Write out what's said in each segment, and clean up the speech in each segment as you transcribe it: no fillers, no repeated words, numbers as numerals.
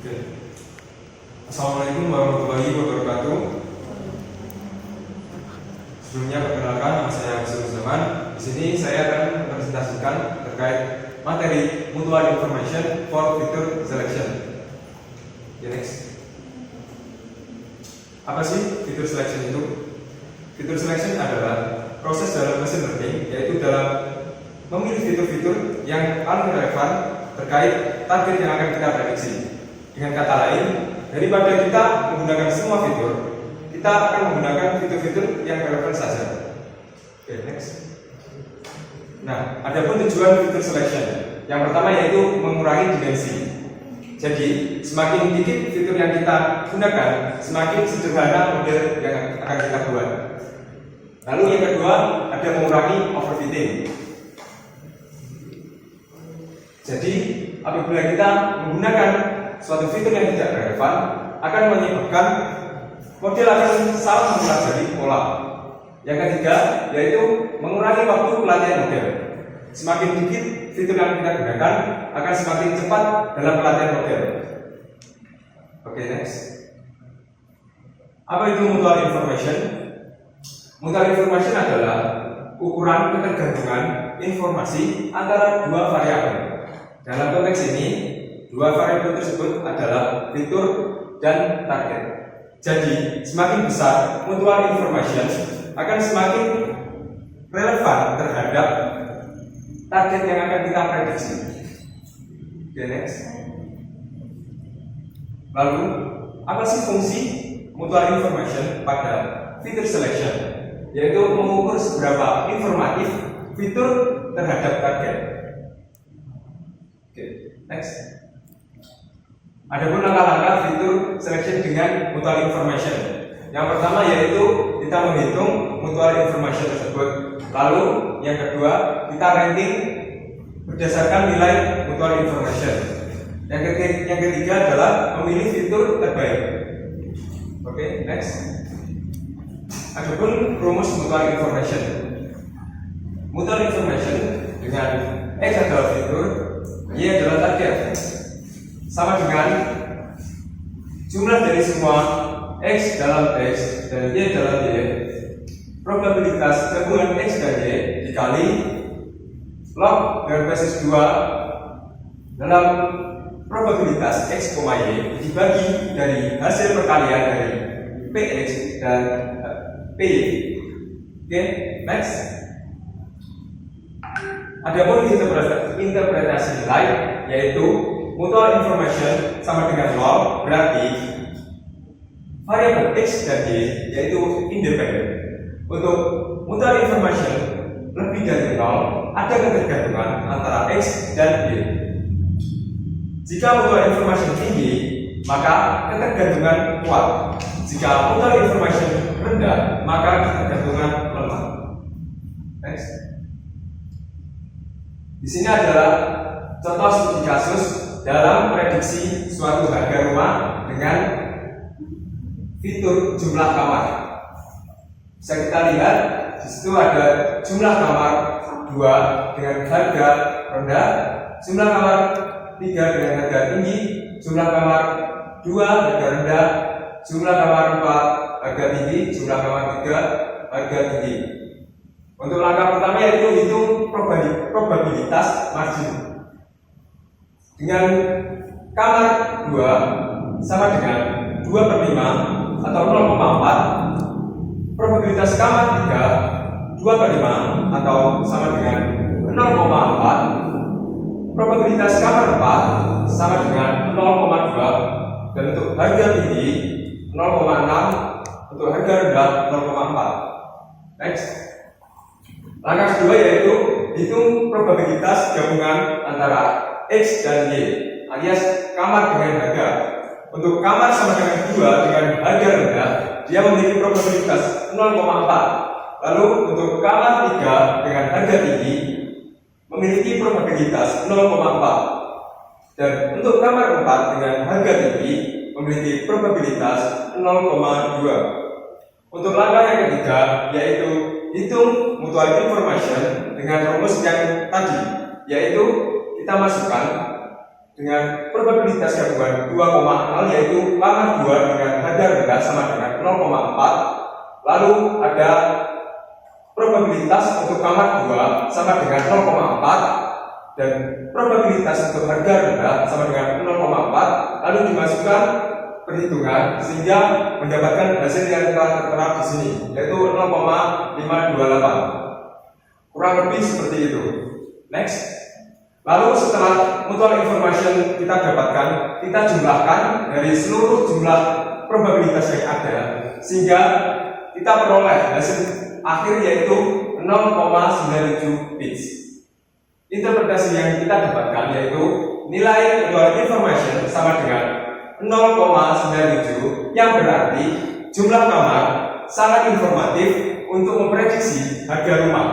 Oke. Assalamualaikum warahmatullahi wabarakatuh. Sebelumnya perkenalkan, nama saya Abdul Zaman. Di sini saya akan mempresentasikan terkait materi Mutual Information for Feature Selection. Next. Apa sih feature selection itu? Feature selection adalah proses dalam machine learning, yaitu dalam memilih fitur-fitur yang paling relevan terkait target yang akan kita prediksi. Dengan kata lain, daripada kita menggunakan semua fitur, kita akan menggunakan fitur-fitur yang relevan saja. Oke, next. Nah, adapun tujuan fitur selection, yang pertama yaitu mengurangi dimensi. Jadi, semakin dikit fitur yang kita gunakan, semakin sederhana model yang akan kita buat. Lalu yang kedua, ada mengurangi overfitting. Jadi, apabila kita menggunakan suatu fitur yang tidak relevan, akan menyebabkan model akan salah mempelajari pola. Yang ketiga, yaitu mengurangi waktu pelatihan model. Semakin dikit fitur yang kita gunakan, akan semakin cepat dalam pelatihan model. Oke, next. Apa itu mutual information? Mutual information adalah ukuran ketergantungan informasi antara dua variabel. Dalam konteks ini, dua variabel tersebut adalah fitur dan target. Jadi, semakin besar mutual information akan semakin relevan terhadap target yang akan kita prediksi. Oke, next. Lalu, apa sih fungsi mutual information pada feature selection? Yaitu mengukur seberapa informatif fitur terhadap target. Oke, next. Adapun langkah-langkah fitur selection dengan mutual information. Yang pertama yaitu kita menghitung mutual information tersebut. Lalu yang kedua kita ranking berdasarkan nilai mutual information. Yang ketiga adalah memilih fitur terbaik. Oke, next. Adapun rumus mutual information. Mutual information dengan X adalah fitur, Y adalah target, sama dengan jumlah dari semua X dalam X dan Y dalam Y. Probabilitas gabungan X dan Y dikali log dengan basis 2 dalam probabilitas X, Y dibagi dari hasil perkalian dari PX dan PY. Oke, next. Adapun interpretasi nilai yaitu mutual information sama dengan 0, berarti variabel X dan Y yaitu independen. Untuk mutual information lebih dari 0, ada ketergantungan antara X dan Y. Jika mutual information tinggi, maka ketergantungan kuat. Jika mutual information rendah, maka ketergantungan lemah. Next. Di sini adalah contoh studi kasus dalam prediksi suatu harga rumah dengan fitur jumlah kamar. Bisa kita lihat di situ ada jumlah kamar 2 dengan harga rendah, jumlah kamar 3 dengan harga tinggi, jumlah kamar 2 harga rendah, jumlah kamar 4 harga tinggi, jumlah kamar 3 harga tinggi. Untuk langkah pertama yaitu hitung probabilitas margin. Dengan kamar 2 sama dengan 2/5 atau 0,4, probabilitas kamar 3 2/5 atau sama dengan 0,4, probabilitas kamar 4 sama dengan 0,2, dan untuk harga tinggi 0,6, untuk harga rendah 0,4. Next. Langkah kedua yaitu hitung probabilitas gabungan antara X dan Y alias kamar dengan harga. Untuk kamar sama dengan 2 dengan harga rendah, dia memiliki probabilitas 0,4. Lalu untuk kamar 3 dengan harga tinggi memiliki probabilitas 0,4. Dan untuk kamar 4 dengan harga tinggi memiliki probabilitas 0,2. Untuk langkah yang ketiga yaitu hitung mutual information dengan rumus yang tadi, yaitu kita masukkan dengan probabilitas gabungan 2,0 yaitu kamar 2 dengan harga rendah sama dengan 0,4. Lalu ada probabilitas untuk kamar 2 sama dengan 0,4 dan probabilitas untuk harga rendah sama dengan 0,4, lalu dimasukkan perhitungan sehingga mendapatkan hasil yang telah tertera di sini yaitu 0,528. Kurang lebih seperti itu. Next. Lalu setelah mutual information kita dapatkan, kita jumlahkan dari seluruh jumlah probabilitas yang ada sehingga kita peroleh hasil akhir yaitu 0,97 bits. Interpretasi yang kita dapatkan yaitu nilai mutual information sama dengan 0,97 yang berarti jumlah kamar sangat informatif untuk memprediksi harga rumah.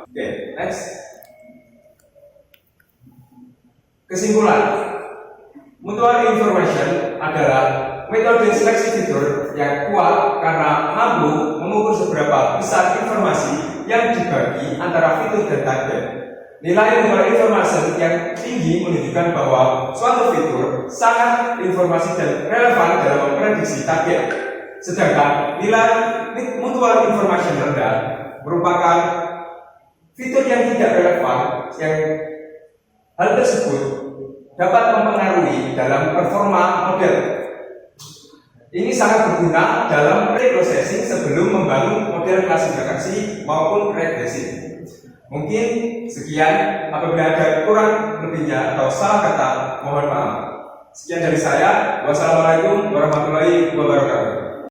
Oke, next. Kesimpulan, mutual information adalah metode seleksi fitur yang kuat karena mampu mengukur seberapa besar informasi yang dibagi antara fitur dan target. Nilai mutual information yang tinggi menunjukkan bahwa suatu fitur sangat informasi dan relevan dalam memprediksi target. Sedangkan nilai mutual information rendah merupakan fitur yang tidak relevan yang hal tersebut dapat mempengaruhi dalam performa model. Ini sangat berguna dalam pre-processing sebelum membangun model klasifikasi maupun regresi. Mungkin sekian, apabila ada kurang lebihnya atau salah kata, mohon maaf. Sekian dari saya. Wassalamualaikum warahmatullahi wabarakatuh.